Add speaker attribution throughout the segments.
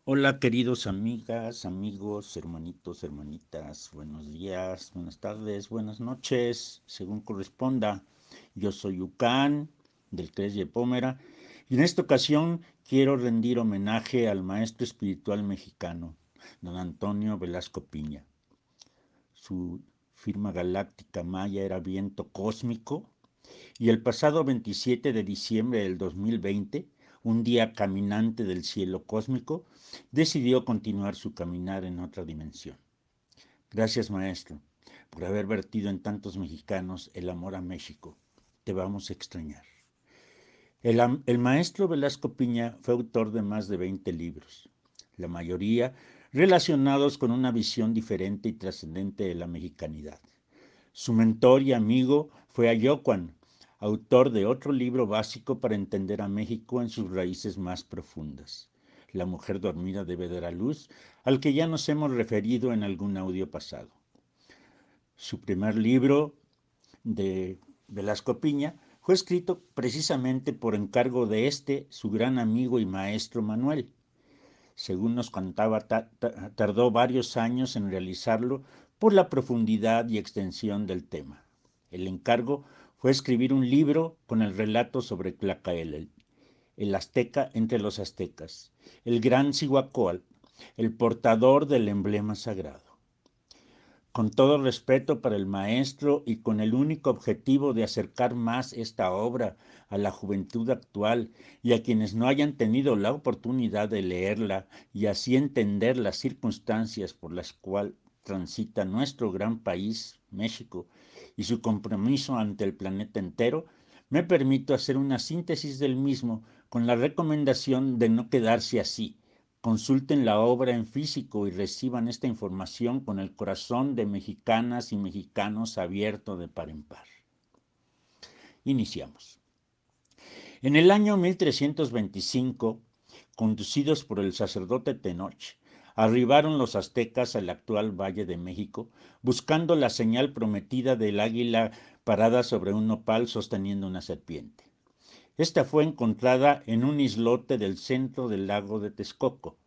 Speaker 1: Hola queridos amigas, amigos, hermanitos, hermanitas, buenos días, buenas tardes, buenas noches, según corresponda. Yo soy Ucán, del CRES de Pómera, y en esta ocasión quiero rendir homenaje al maestro espiritual mexicano, don Antonio Velasco Piña. Su firma galáctica maya era viento cósmico, y el pasado 27 de diciembre del 2020, un día caminante del cielo cósmico, decidió continuar su caminar en otra dimensión. Gracias, maestro, por haber vertido en tantos mexicanos el amor a México. Te vamos a extrañar. El maestro Velasco Piña fue autor de más de 20 libros, la mayoría relacionados con una visión diferente y trascendente de la mexicanidad. Su mentor y amigo fue Ayocuan, autor de otro libro básico para entender a México en sus raíces más profundas. La mujer dormida debe dar a luz, al que ya nos hemos referido en algún audio pasado. Su primer libro, de Velasco Piña, fue escrito precisamente por encargo de su gran amigo y maestro Manuel. Según nos contaba, tardó varios años en realizarlo por la profundidad y extensión del tema. El encargo fue escribir un libro con el relato sobre Tlacaelel, el azteca entre los aztecas, el gran Cihuacóatl, el portador del emblema sagrado. Con todo respeto para el maestro y con el único objetivo de acercar más esta obra a la juventud actual y a quienes no hayan tenido la oportunidad de leerla y así entender las circunstancias por las cuales transita nuestro gran país, México, y su compromiso ante el planeta entero, me permito hacer una síntesis del mismo con la recomendación de no quedarse así. Consulten la obra en físico y reciban esta información con el corazón de mexicanas y mexicanos abierto de par en par. Iniciamos. En el año 1325, conducidos por el sacerdote Tenoch, arribaron los aztecas al actual Valle de México, buscando la señal prometida del águila parada sobre un nopal sosteniendo una serpiente. Esta fue encontrada en un islote del centro del lago de Texcoco,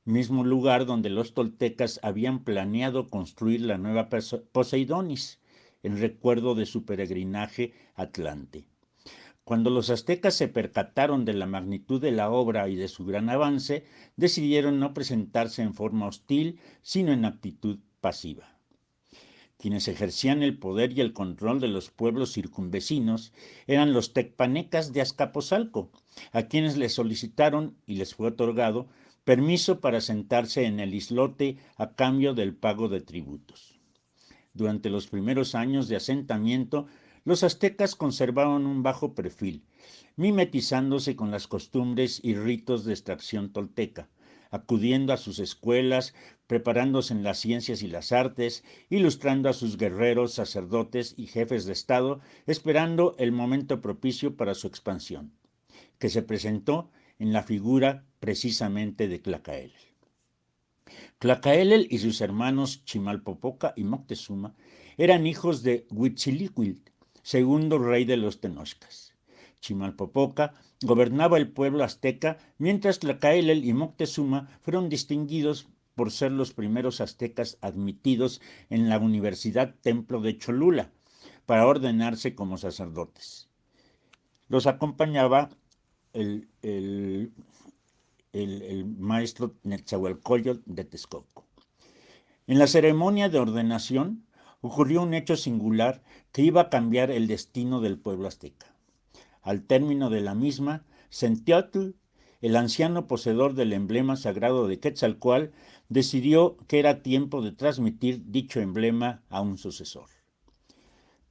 Speaker 1: mismo lugar donde los toltecas habían planeado construir la nueva Poseidonis, en recuerdo de su peregrinaje atlante. Cuando los aztecas se percataron de la magnitud de la obra y de su gran avance, decidieron no presentarse en forma hostil, sino en actitud pasiva. Quienes ejercían el poder y el control de los pueblos circunvecinos eran los tecpanecas de Azcapotzalco, a quienes les solicitaron y les fue otorgado permiso para sentarse en el islote a cambio del pago de tributos. Durante los primeros años de asentamiento, los aztecas conservaron un bajo perfil, mimetizándose con las costumbres y ritos de extracción tolteca, acudiendo a sus escuelas, preparándose en las ciencias y las artes, ilustrando a sus guerreros, sacerdotes y jefes de Estado, esperando el momento propicio para su expansión, que se presentó en la figura precisamente de Tlacaelel. Tlacaelel y sus hermanos Chimalpopoca y Moctezuma eran hijos de Huitzilicuil, segundo rey de los Tenochcas. Chimalpopoca gobernaba el pueblo azteca, mientras Tlacaelel y Moctezuma fueron distinguidos por ser los primeros aztecas admitidos en la Universidad Templo de Cholula para ordenarse como sacerdotes. Los acompañaba el maestro Netzahualcoyotl de Texcoco. En la ceremonia de ordenación ocurrió un hecho singular que iba a cambiar el destino del pueblo azteca. Al término de la misma, Xenteotl, el anciano poseedor del emblema sagrado de Quetzalcóatl, decidió que era tiempo de transmitir dicho emblema a un sucesor.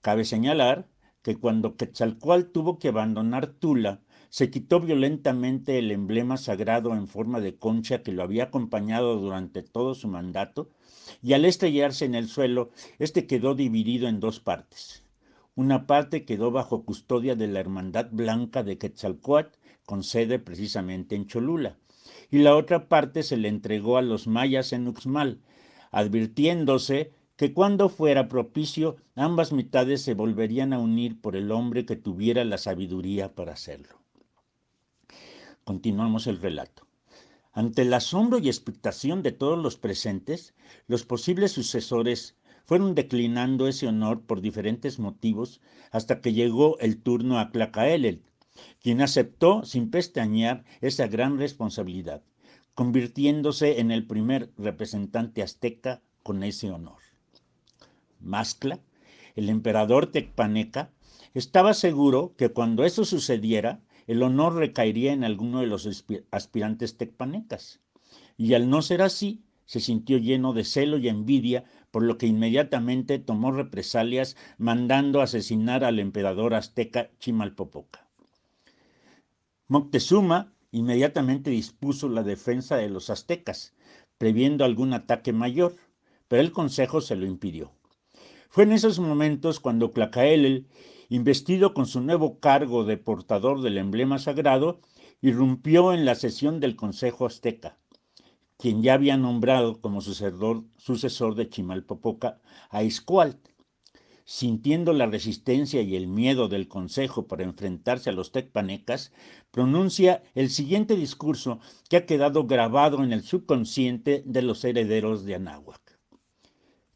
Speaker 1: Cabe señalar que cuando Quetzalcóatl tuvo que abandonar Tula, se quitó violentamente el emblema sagrado en forma de concha que lo había acompañado durante todo su mandato, y al estrellarse en el suelo, este quedó dividido en dos partes. Una parte quedó bajo custodia de la Hermandad Blanca de Quetzalcóatl, con sede precisamente en Cholula, y la otra parte se le entregó a los mayas en Uxmal, advirtiéndose que cuando fuera propicio ambas mitades se volverían a unir por el hombre que tuviera la sabiduría para hacerlo. Continuamos el relato. Ante el asombro y expectación de todos los presentes, los posibles sucesores fueron declinando ese honor por diferentes motivos hasta que llegó el turno a Tlacaelel, quien aceptó sin pestañear esa gran responsabilidad, convirtiéndose en el primer representante azteca con ese honor. Mastla, el emperador tecpaneca, estaba seguro que cuando eso sucediera, el honor recaería en alguno de los aspirantes tecpanecas. Y al no ser así, se sintió lleno de celo y envidia, por lo que inmediatamente tomó represalias mandando asesinar al emperador azteca Chimalpopoca. Moctezuma inmediatamente dispuso la defensa de los aztecas, previendo algún ataque mayor, pero el consejo se lo impidió. Fue en esos momentos cuando Tlacaelel, investido con su nuevo cargo de portador del emblema sagrado, irrumpió en la sesión del Consejo Azteca, quien ya había nombrado como sucesor de Chimalpopoca a Izcoatl. Sintiendo la resistencia y el miedo del Consejo para enfrentarse a los tecpanecas, pronuncia el siguiente discurso que ha quedado grabado en el subconsciente de los herederos de Anáhuac.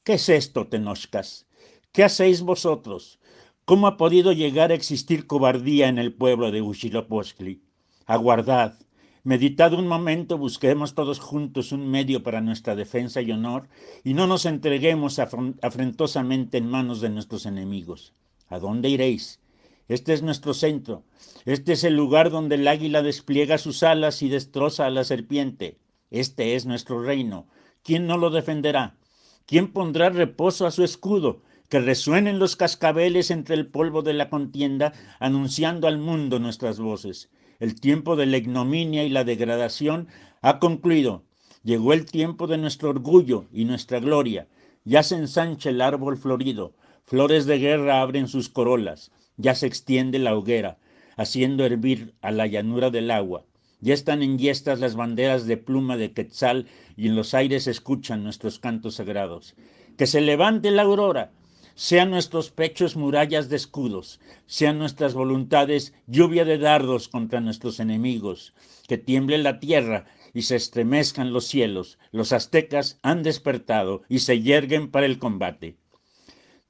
Speaker 1: ¿Qué es esto, Tenochcas? ¿Qué hacéis vosotros? ¿Cómo ha podido llegar a existir cobardía en el pueblo de Huitzilopochtli? Aguardad, meditad un momento, busquemos todos juntos un medio para nuestra defensa y honor, y no nos entreguemos afrentosamente en manos de nuestros enemigos. ¿A dónde iréis? Este es nuestro centro. Este es el lugar donde el águila despliega sus alas y destroza a la serpiente. Este es nuestro reino. ¿Quién no lo defenderá? ¿Quién pondrá reposo a su escudo? Que resuenen los cascabeles entre el polvo de la contienda, anunciando al mundo nuestras voces. El tiempo de la ignominia y la degradación ha concluido. Llegó el tiempo de nuestro orgullo y nuestra gloria. Ya se ensancha el árbol florido. Flores de guerra abren sus corolas. Ya se extiende la hoguera, haciendo hervir a la llanura del agua. Ya están enhiestas las banderas de pluma de quetzal y en los aires se escuchan nuestros cantos sagrados. Que se levante la aurora, sean nuestros pechos murallas de escudos, sean nuestras voluntades lluvia de dardos contra nuestros enemigos. Que tiemble la tierra y se estremezcan los cielos. Los aztecas han despertado y se yerguen para el combate.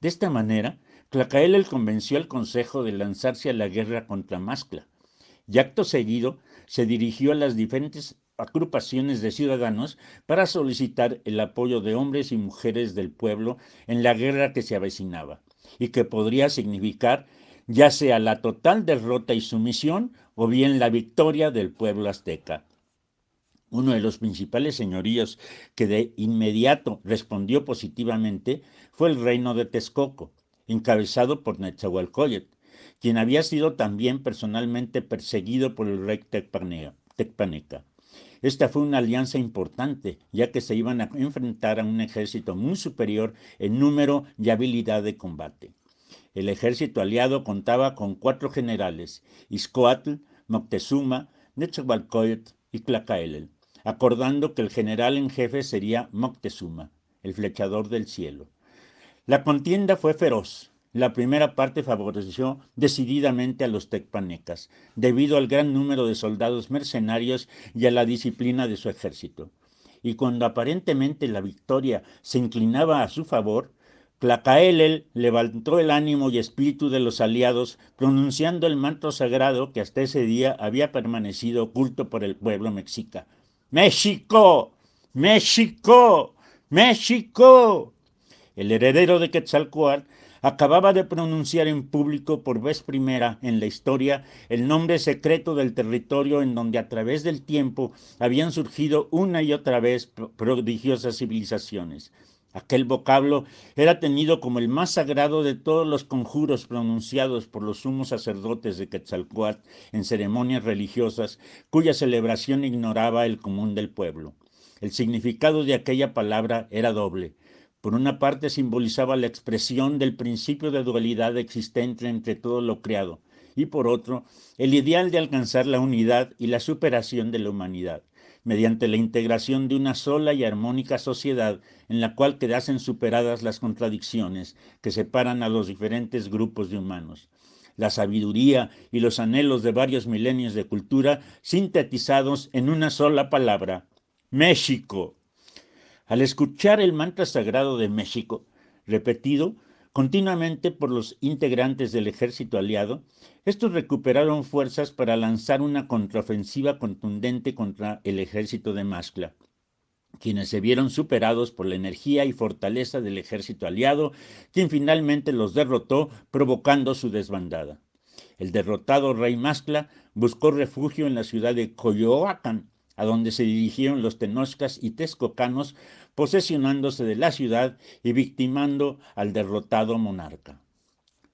Speaker 1: De esta manera, Tlacaelel convenció al consejo de lanzarse a la guerra contra Mastla, y acto seguido se dirigió a las diferentes agrupaciones de ciudadanos para solicitar el apoyo de hombres y mujeres del pueblo en la guerra que se avecinaba y que podría significar ya sea la total derrota y sumisión o bien la victoria del pueblo azteca. Uno de los principales señoríos que de inmediato respondió positivamente fue el reino de Texcoco, encabezado por Netzahualcóyotl, quien había sido también personalmente perseguido por el rey Tecpaneca. Esta fue una alianza importante, ya que se iban a enfrentar a un ejército muy superior en número y habilidad de combate. El ejército aliado contaba con 4 generales: Izcoatl, Moctezuma, Netzahualcóyotl y Tlacaelel, acordando que el general en jefe sería Moctezuma, el flechador del cielo. La contienda fue feroz. La primera parte favoreció decididamente a los tecpanecas, debido al gran número de soldados mercenarios y a la disciplina de su ejército. Y cuando aparentemente la victoria se inclinaba a su favor, Tlacaelel levantó el ánimo y espíritu de los aliados, pronunciando el manto sagrado que hasta ese día había permanecido oculto por el pueblo mexica. ¡México! ¡México! ¡México! El heredero de Quetzalcóatl acababa de pronunciar en público por vez primera en la historia el nombre secreto del territorio en donde a través del tiempo habían surgido una y otra vez prodigiosas civilizaciones. Aquel vocablo era tenido como el más sagrado de todos los conjuros pronunciados por los sumos sacerdotes de Quetzalcóatl en ceremonias religiosas cuya celebración ignoraba el común del pueblo. El significado de aquella palabra era doble. Por una parte simbolizaba la expresión del principio de dualidad existente entre todo lo creado, y por otro, el ideal de alcanzar la unidad y la superación de la humanidad, mediante la integración de una sola y armónica sociedad en la cual quedasen superadas las contradicciones que separan a los diferentes grupos de humanos. la sabiduría y los anhelos de varios milenios de cultura sintetizados en una sola palabra: México. Al escuchar el mantra sagrado de México, repetido continuamente por los integrantes del ejército aliado, estos recuperaron fuerzas para lanzar una contraofensiva contundente contra el ejército de Mascla, quienes se vieron superados por la energía y fortaleza del ejército aliado, quien finalmente los derrotó, provocando su desbandada. El derrotado rey Mascla buscó refugio en la ciudad de Coyoacán, a donde se dirigieron los tenochcas y texcocanos, posesionándose de la ciudad y victimando al derrotado monarca.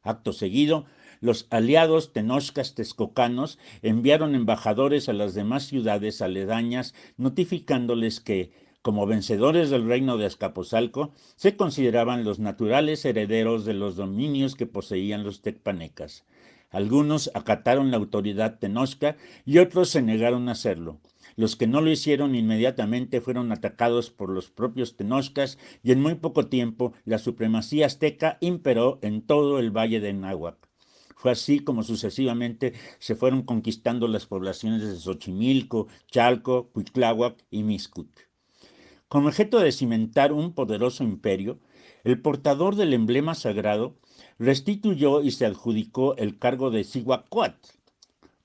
Speaker 1: Acto seguido, los aliados tenochcas texcocanos enviaron embajadores a las demás ciudades aledañas, notificándoles que, como vencedores del reino de Azcapotzalco, se consideraban los naturales herederos de los dominios que poseían los tecpanecas. Algunos acataron la autoridad tenochca y otros se negaron a hacerlo. Los que no lo hicieron inmediatamente fueron atacados por los propios tenochcas y en muy poco tiempo la supremacía azteca imperó en todo el valle de Náhuac. Fue así como sucesivamente se fueron conquistando las poblaciones de Xochimilco, Chalco, Cuitláhuac y Mixcut. Con objeto de cimentar un poderoso imperio, el portador del emblema sagrado restituyó y se adjudicó el cargo de Cihuacóatl,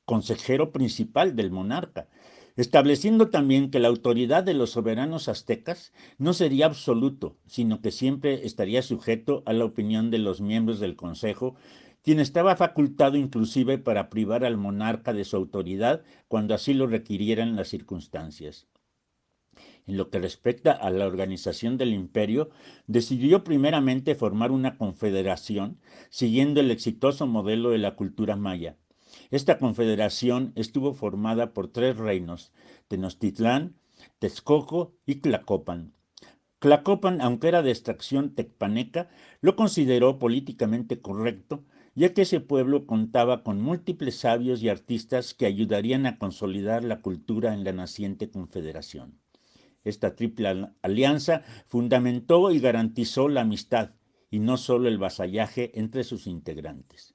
Speaker 1: consejero principal del monarca, estableciendo también que la autoridad de los soberanos aztecas no sería absoluto, sino que siempre estaría sujeto a la opinión de los miembros del consejo, quien estaba facultado inclusive para privar al monarca de su autoridad cuando así lo requirieran las circunstancias. En lo que respecta a la organización del imperio, decidió primeramente formar una confederación siguiendo el exitoso modelo de la cultura maya. Esta confederación estuvo formada por 3 reinos: Tenochtitlán, Texcoco y Tlacopan. Tlacopan, aunque era de extracción tecpaneca, lo consideró políticamente correcto, ya que ese pueblo contaba con múltiples sabios y artistas que ayudarían a consolidar la cultura en la naciente confederación. Esta triple alianza fundamentó y garantizó la amistad, y no solo el vasallaje entre sus integrantes.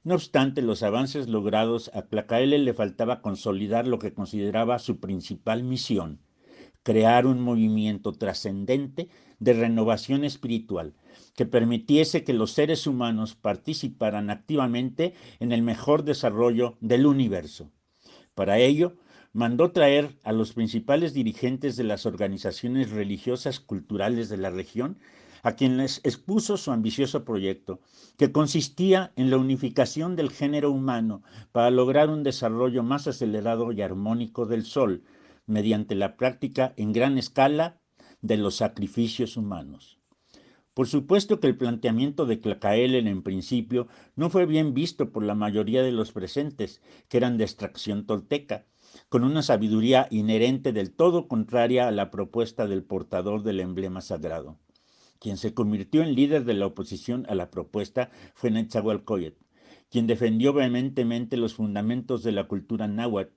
Speaker 1: No obstante los avances logrados, a Tlacaele le faltaba consolidar lo que consideraba su principal misión: crear un movimiento trascendente de renovación espiritual que permitiese que los seres humanos participaran activamente en el mejor desarrollo del universo. Para ello, mandó traer a los principales dirigentes de las organizaciones religiosas culturales de la región, a quienes expuso su ambicioso proyecto, que consistía en la unificación del género humano para lograr un desarrollo más acelerado y armónico del Sol, mediante la práctica en gran escala de los sacrificios humanos. Por supuesto que el planteamiento de Tlacaelen en principio no fue bien visto por la mayoría de los presentes, que eran de extracción tolteca, con una sabiduría inherente del todo contraria a la propuesta del portador del emblema sagrado. Quien se convirtió en líder de la oposición a la propuesta fue Netzahualcóyotl, quien defendió vehementemente los fundamentos de la cultura náhuatl,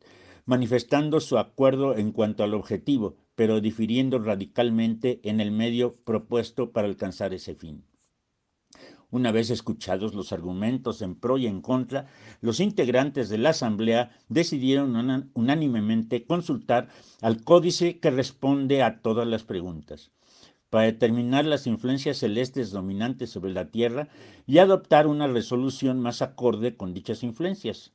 Speaker 1: manifestando su acuerdo en cuanto al objetivo, pero difiriendo radicalmente en el medio propuesto para alcanzar ese fin. Una vez escuchados los argumentos en pro y en contra, los integrantes de la Asamblea decidieron unánimemente consultar al códice que responde a todas las preguntas, para determinar las influencias celestes dominantes sobre la Tierra y adoptar una resolución más acorde con dichas influencias.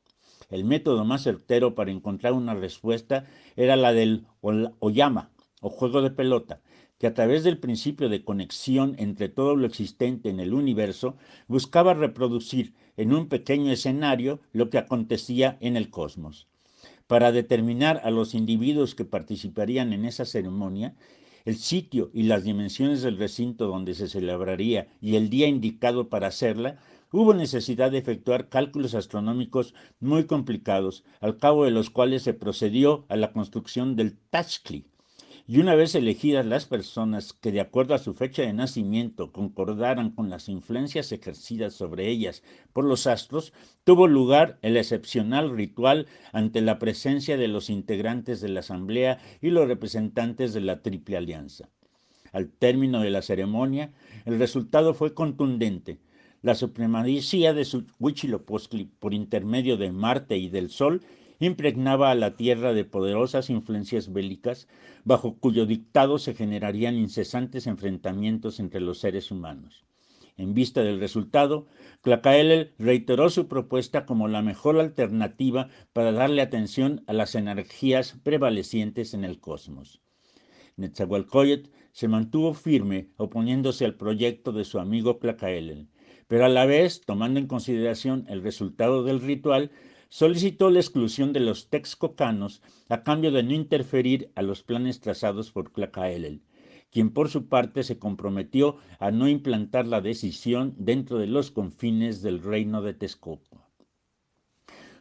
Speaker 1: El método más certero para encontrar una respuesta era la del Oyama, o juego de pelota, que a través del principio de conexión entre todo lo existente en el universo buscaba reproducir en un pequeño escenario lo que acontecía en el cosmos. Para determinar a los individuos que participarían en esa ceremonia, el sitio y las dimensiones del recinto donde se celebraría y el día indicado para hacerla, hubo necesidad de efectuar cálculos astronómicos muy complicados, al cabo de los cuales se procedió a la construcción del Tachkli. Y una vez elegidas las personas que de acuerdo a su fecha de nacimiento concordaran con las influencias ejercidas sobre ellas por los astros, tuvo lugar el excepcional ritual ante la presencia de los integrantes de la Asamblea y los representantes de la Triple Alianza. Al término de la ceremonia, el resultado fue contundente. La supremacía de Huitzilopochtli por intermedio de Marte y del Sol impregnaba a la Tierra de poderosas influencias bélicas, bajo cuyo dictado se generarían incesantes enfrentamientos entre los seres humanos. En vista del resultado, Tlacaelel reiteró su propuesta como la mejor alternativa para darle atención a las energías prevalecientes en el cosmos. Netzahualcóyotl se mantuvo firme oponiéndose al proyecto de su amigo Tlacaelel, pero a la vez, tomando en consideración el resultado del ritual, solicitó la exclusión de los texcocanos a cambio de no interferir a los planes trazados por Tlacaelel, quien por su parte se comprometió a no implantar la decisión dentro de los confines del reino de Texcoco.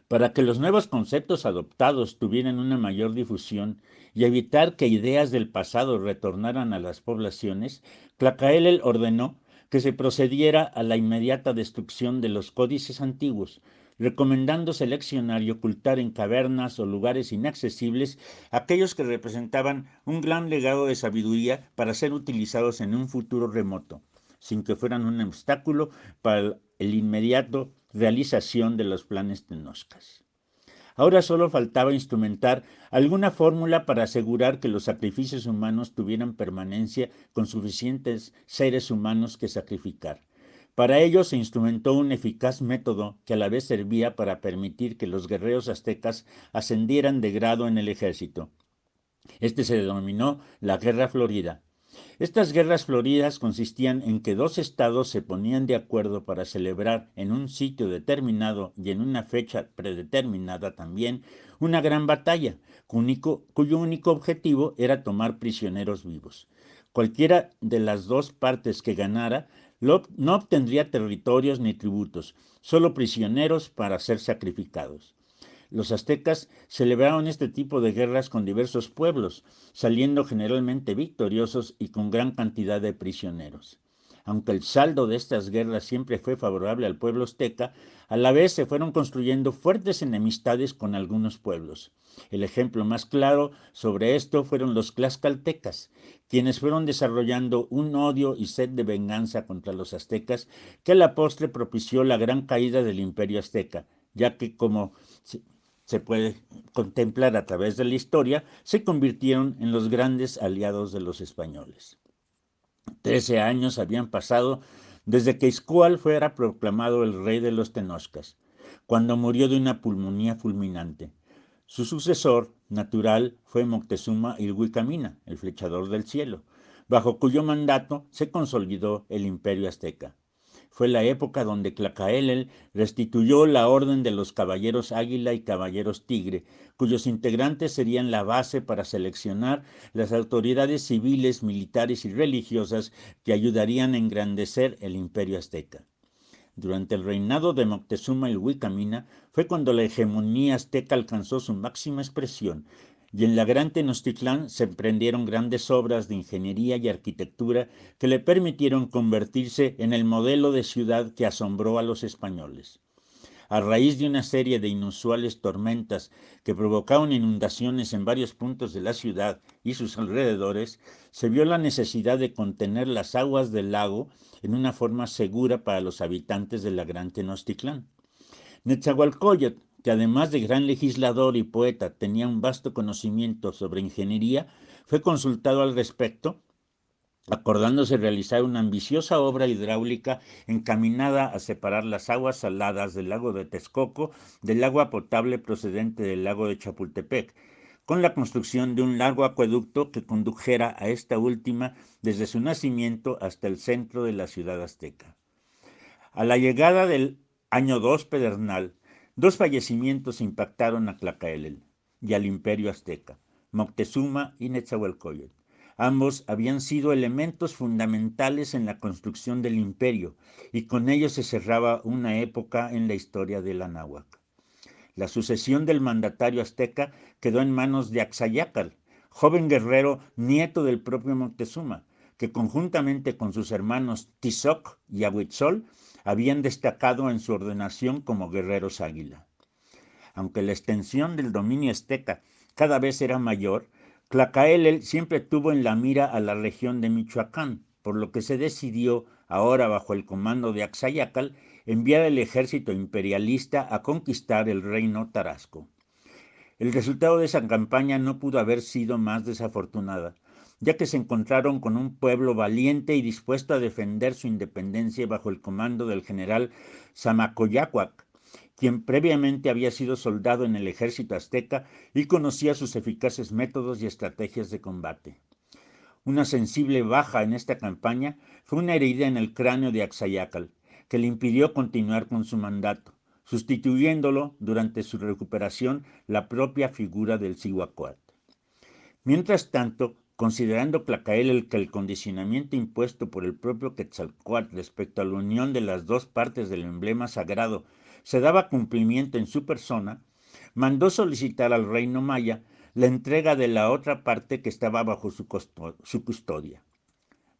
Speaker 1: Para que los nuevos conceptos adoptados tuvieran una mayor difusión y evitar que ideas del pasado retornaran a las poblaciones, Tlacaelel ordenó que se procediera a la inmediata destrucción de los códices antiguos, recomendando seleccionar y ocultar en cavernas o lugares inaccesibles aquellos que representaban un gran legado de sabiduría para ser utilizados en un futuro remoto, sin que fueran un obstáculo para el inmediato realización de los planes tenochcas. Ahora solo faltaba instrumentar alguna fórmula para asegurar que los sacrificios humanos tuvieran permanencia con suficientes seres humanos que sacrificar. Para ello se instrumentó un eficaz método que a la vez servía para permitir que los guerreros aztecas ascendieran de grado en el ejército. Este se denominó la Guerra Florida. Estas guerras floridas consistían en que dos estados se ponían de acuerdo para celebrar en un sitio determinado y en una fecha predeterminada también una gran batalla, cuyo único objetivo era tomar prisioneros vivos. Cualquiera de las dos partes que ganara no obtendría territorios ni tributos, solo prisioneros para ser sacrificados. Los aztecas celebraron este tipo de guerras con diversos pueblos, saliendo generalmente victoriosos y con gran cantidad de prisioneros. Aunque el saldo de estas guerras siempre fue favorable al pueblo azteca, a la vez se fueron construyendo fuertes enemistades con algunos pueblos. El ejemplo más claro sobre esto fueron los tlaxcaltecas, quienes fueron desarrollando un odio y sed de venganza contra los aztecas que a la postre propició la gran caída del imperio azteca, ya que como se puede contemplar a través de la historia, se convirtieron en los grandes aliados de los españoles. 13 años habían pasado desde que Izcóatl fuera proclamado el rey de los tenochcas, cuando murió de una pulmonía fulminante. Su sucesor natural fue Moctezuma Ilhuicamina, el flechador del cielo, bajo cuyo mandato se consolidó el imperio azteca. Fue la época donde Tlacaelel restituyó la orden de los caballeros águila y caballeros tigre, cuyos integrantes serían la base para seleccionar las autoridades civiles, militares y religiosas que ayudarían a engrandecer el imperio azteca. Durante el reinado de Moctezuma Ilhuicamina fue cuando la hegemonía azteca alcanzó su máxima expresión, y en la Gran Tenochtitlán se emprendieron grandes obras de ingeniería y arquitectura que le permitieron convertirse en el modelo de ciudad que asombró a los españoles. A raíz de una serie de inusuales tormentas que provocaron inundaciones en varios puntos de la ciudad y sus alrededores, se vio la necesidad de contener las aguas del lago en una forma segura para los habitantes de la Gran Tenochtitlán. Netzahualcóyotl, que además de gran legislador y poeta tenía un vasto conocimiento sobre ingeniería, fue consultado al respecto, acordándose realizar una ambiciosa obra hidráulica encaminada a separar las aguas saladas del lago de Texcoco del agua potable procedente del lago de Chapultepec, con la construcción de un largo acueducto que condujera a esta última desde su nacimiento hasta el centro de la ciudad azteca. A la llegada del año 2 pedernal, dos fallecimientos impactaron a Tlacaelel y al imperio azteca, Moctezuma y Netzahualcóyotl. Ambos habían sido elementos fundamentales en la construcción del imperio, y con ellos se cerraba una época en la historia de la náhuatl. La sucesión del mandatario azteca quedó en manos de Axayácatl, joven guerrero nieto del propio Moctezuma, que conjuntamente con sus hermanos Tizoc y Ahuitzol habían destacado en su ordenación como guerreros águila. Aunque la extensión del dominio azteca cada vez era mayor, Tlacaelel siempre tuvo en la mira a la región de Michoacán, por lo que se decidió, ahora bajo el comando de Axayácal, enviar el ejército imperialista a conquistar el reino Tarasco. El resultado de esa campaña no pudo haber sido más desafortunada, ya que se encontraron con un pueblo valiente y dispuesto a defender su independencia bajo el comando del general Zamacoyácuac, quien previamente había sido soldado en el ejército azteca y conocía sus eficaces métodos y estrategias de combate. Una sensible baja en esta campaña fue una herida en el cráneo de Axayácal, que le impidió continuar con su mandato, sustituyéndolo durante su recuperación la propia figura del Cihuacóatl. Mientras tanto, considerando Tlacael que el condicionamiento impuesto por el propio Quetzalcóatl respecto a la unión de las dos partes del emblema sagrado se daba cumplimiento en su persona, mandó solicitar al reino maya la entrega de la otra parte que estaba bajo su custodia.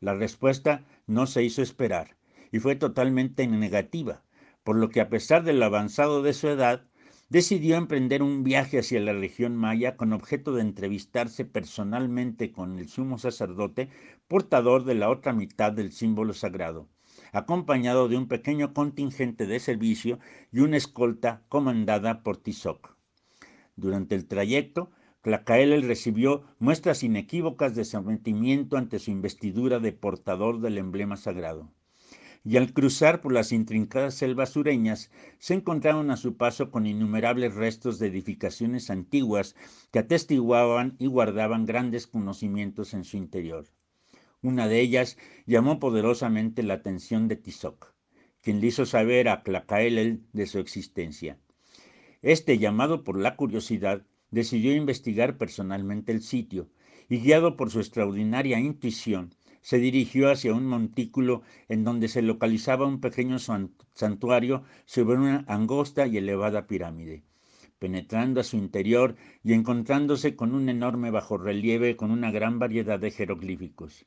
Speaker 1: La respuesta no se hizo esperar y fue totalmente negativa, por lo que a pesar de lo avanzado de su edad, decidió emprender un viaje hacia la región maya con objeto de entrevistarse personalmente con el sumo sacerdote portador de la otra mitad del símbolo sagrado, acompañado de un pequeño contingente de servicio y una escolta comandada por Tizoc. Durante el trayecto, Tlacael recibió muestras inequívocas de sometimiento ante su investidura de portador del emblema sagrado. Y al cruzar por las intrincadas selvas sureñas, se encontraron a su paso con innumerables restos de edificaciones antiguas que atestiguaban y guardaban grandes conocimientos en su interior. Una de ellas llamó poderosamente la atención de Tizoc, quien le hizo saber a Tlacael de su existencia. Este, llamado por la curiosidad, decidió investigar personalmente el sitio y, guiado por su extraordinaria intuición, se dirigió hacia un montículo en donde se localizaba un pequeño santuario sobre una angosta y elevada pirámide. Penetrando a su interior y encontrándose con un enorme bajorrelieve con una gran variedad de jeroglíficos.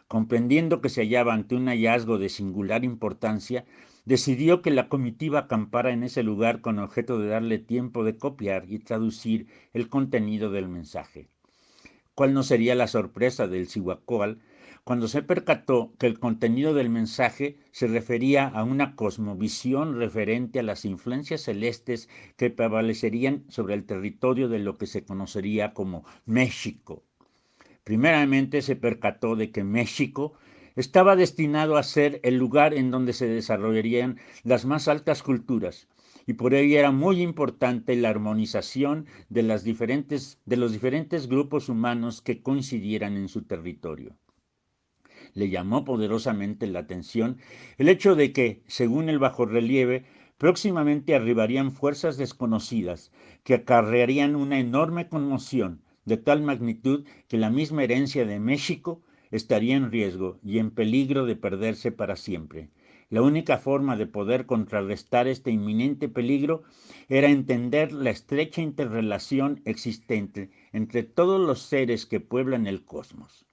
Speaker 1: Comprendiendo que se hallaba ante un hallazgo de singular importancia, decidió que la comitiva acampara en ese lugar con objeto de darle tiempo de copiar y traducir el contenido del mensaje. ¿Cuál no sería la sorpresa del Cihuacóatl cuando se percató que el contenido del mensaje se refería a una cosmovisión referente a las influencias celestes que prevalecerían sobre el territorio de lo que se conocería como México? Primeramente se percató de que México estaba destinado a ser el lugar en donde se desarrollarían las más altas culturas, y por ello era muy importante la armonización de los diferentes grupos humanos que coincidieran en su territorio. Le llamó poderosamente la atención el hecho de que, según el bajorrelieve, próximamente arribarían fuerzas desconocidas que acarrearían una enorme conmoción de tal magnitud que la misma herencia de México estaría en riesgo y en peligro de perderse para siempre. La única forma de poder contrarrestar este inminente peligro era entender la estrecha interrelación existente entre todos los seres que pueblan el cosmos.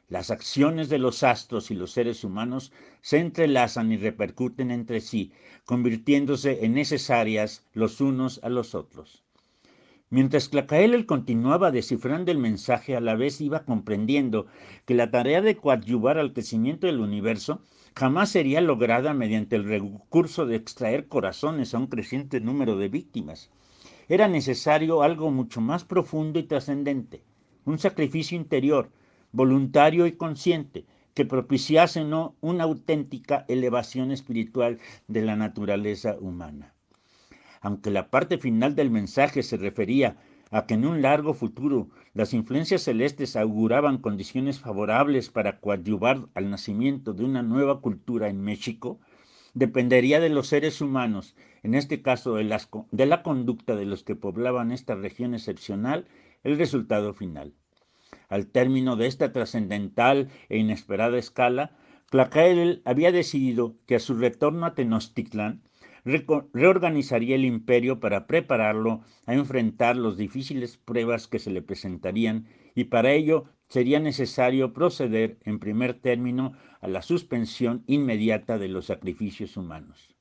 Speaker 1: Las acciones de los astros y los seres humanos se entrelazan y repercuten entre sí, convirtiéndose en necesarias los unos a los otros. Mientras Tlacael continuaba descifrando el mensaje, a la vez iba comprendiendo que la tarea de coadyuvar al crecimiento del universo jamás sería lograda mediante el recurso de extraer corazones a un creciente número de víctimas. Era necesario algo mucho más profundo y trascendente, un sacrificio interior, voluntario y consciente, que propiciase no una auténtica elevación espiritual de la naturaleza humana. Aunque la parte final del mensaje se refería a que en un largo futuro las influencias celestes auguraban condiciones favorables para coadyuvar al nacimiento de una nueva cultura en México, dependería de los seres humanos, en este caso de la conducta de los que poblaban esta región excepcional, el resultado final. Al término de esta trascendental e inesperada escala, Tlacael había decidido que a su retorno a Tenochtitlán reorganizaría el imperio para prepararlo a enfrentar las difíciles pruebas que se le presentarían, y para ello sería necesario proceder en primer término a la suspensión inmediata de los sacrificios humanos.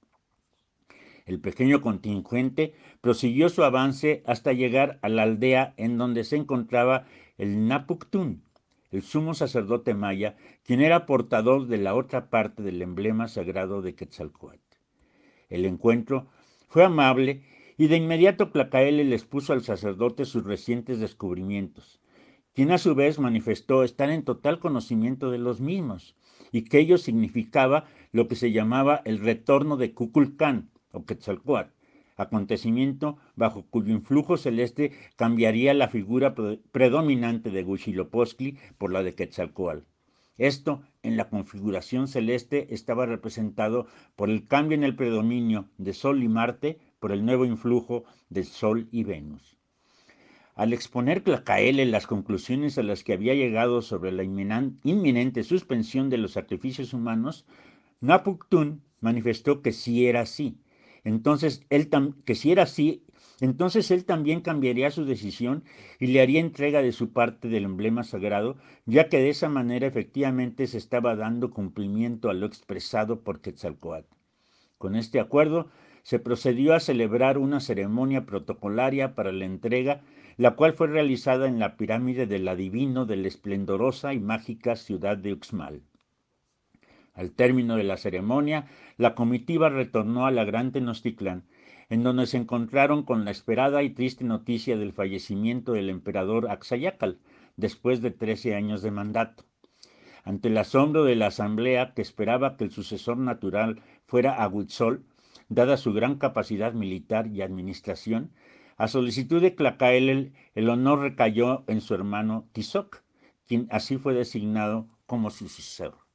Speaker 1: El pequeño contingente prosiguió su avance hasta llegar a la aldea en donde se encontraba el Napuctún, el sumo sacerdote maya, quien era portador de la otra parte del emblema sagrado de Quetzalcóatl. El encuentro fue amable y de inmediato Tlacaele les puso al sacerdote sus recientes descubrimientos, quien a su vez manifestó estar en total conocimiento de los mismos y que ello significaba lo que se llamaba el retorno de Kukulcán o Quetzalcóatl, acontecimiento bajo cuyo influjo celeste cambiaría la figura predominante de Huitzilopochtli por la de Quetzalcóatl. Esto, en la configuración celeste, estaba representado por el cambio en el predominio de Sol y Marte por el nuevo influjo de Sol y Venus. Al exponer Tlacaele las conclusiones a las que había llegado sobre la inminente suspensión de los sacrificios humanos, Napuktún manifestó que sí era así. Entonces él también cambiaría su decisión y le haría entrega de su parte del emblema sagrado, ya que de esa manera efectivamente se estaba dando cumplimiento a lo expresado por Quetzalcóatl. Con este acuerdo se procedió a celebrar una ceremonia protocolaria para la entrega, la cual fue realizada en la pirámide del adivino de la esplendorosa y mágica ciudad de Uxmal. Al término de la ceremonia, la comitiva retornó a la Gran Tenochtitlán, en donde se encontraron con la esperada y triste noticia del fallecimiento del emperador Axayácal, después de 13 años de mandato. Ante el asombro de la asamblea, que esperaba que el sucesor natural fuera Ahuitzol, dada su gran capacidad militar y administración, a solicitud de Tlacaele el honor recayó en su hermano Tizoc, quien así fue designado como su sucesor.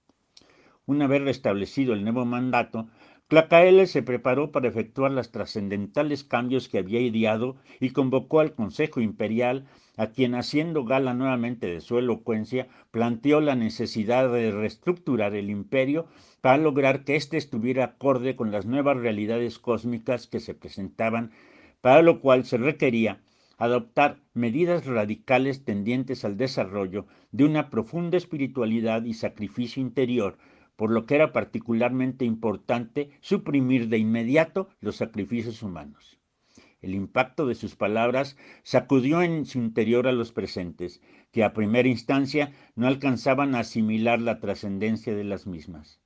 Speaker 1: Una vez restablecido el nuevo mandato, Tlacaele se preparó para efectuar los trascendentales cambios que había ideado y convocó al Consejo Imperial, a quien, haciendo gala nuevamente de su elocuencia, planteó la necesidad de reestructurar el imperio para lograr que éste estuviera acorde con las nuevas realidades cósmicas que se presentaban, para lo cual se requería adoptar medidas radicales tendientes al desarrollo de una profunda espiritualidad y sacrificio interior, por lo que era particularmente importante suprimir de inmediato los sacrificios humanos. El impacto de sus palabras sacudió en su interior a los presentes, que a primera instancia no alcanzaban a asimilar la trascendencia de las mismas.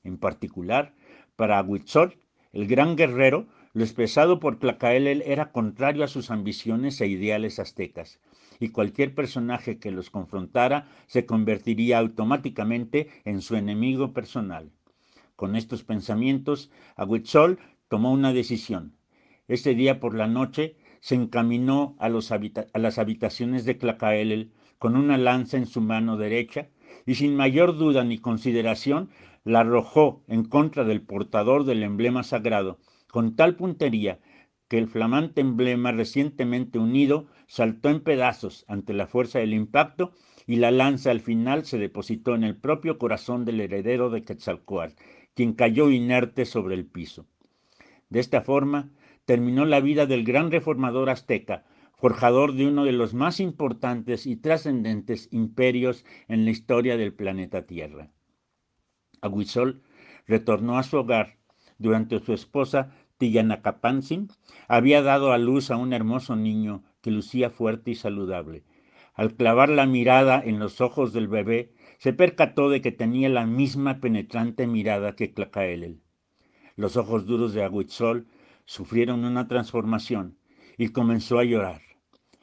Speaker 1: En particular, para Huitzol, el gran guerrero, lo expresado por Tlacaele era contrario a sus ambiciones e ideales aztecas, y cualquier personaje que los confrontara se convertiría automáticamente en su enemigo personal. Con estos pensamientos, Ahuitzol tomó una decisión. Ese día por la noche se encaminó a las habitaciones de Tlacaele con una lanza en su mano derecha y sin mayor duda ni consideración la arrojó en contra del portador del emblema sagrado, con tal puntería que el flamante emblema recientemente unido saltó en pedazos ante la fuerza del impacto y la lanza al final se depositó en el propio corazón del heredero de Quetzalcóatl, quien cayó inerte sobre el piso. De esta forma terminó la vida del gran reformador azteca, forjador de uno de los más importantes y trascendentes imperios en la historia del planeta Tierra. Ahuitzol retornó a su hogar durante su esposa Tiyanacapantzin había dado a luz a un hermoso niño que lucía fuerte y saludable. Al clavar la mirada en los ojos del bebé, se percató de que tenía la misma penetrante mirada que Tlacaele. Los ojos duros de Ahuitzol sufrieron una transformación y comenzó a llorar,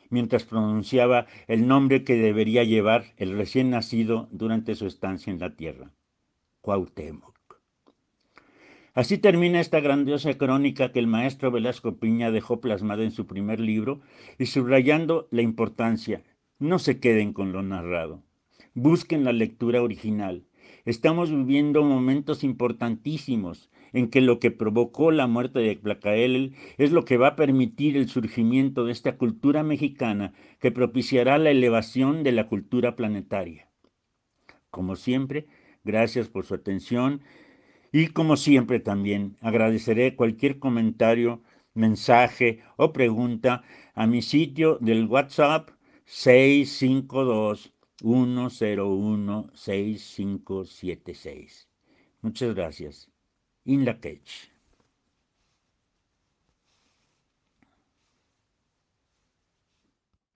Speaker 1: mientras pronunciaba el nombre que debería llevar el recién nacido durante su estancia en la tierra, Cuauhtémoc. Así termina esta grandiosa crónica que el maestro Velasco Piña dejó plasmada en su primer libro y subrayando la importancia, no se queden con lo narrado, busquen la lectura original. Estamos viviendo momentos importantísimos en que lo que provocó la muerte de Tlacaele es lo que va a permitir el surgimiento de esta cultura mexicana que propiciará la elevación de la cultura planetaria. Como siempre, gracias por su atención y como siempre también agradeceré cualquier comentario, mensaje o pregunta a mi sitio del WhatsApp 652-101-6576. Muchas gracias. In la Cage.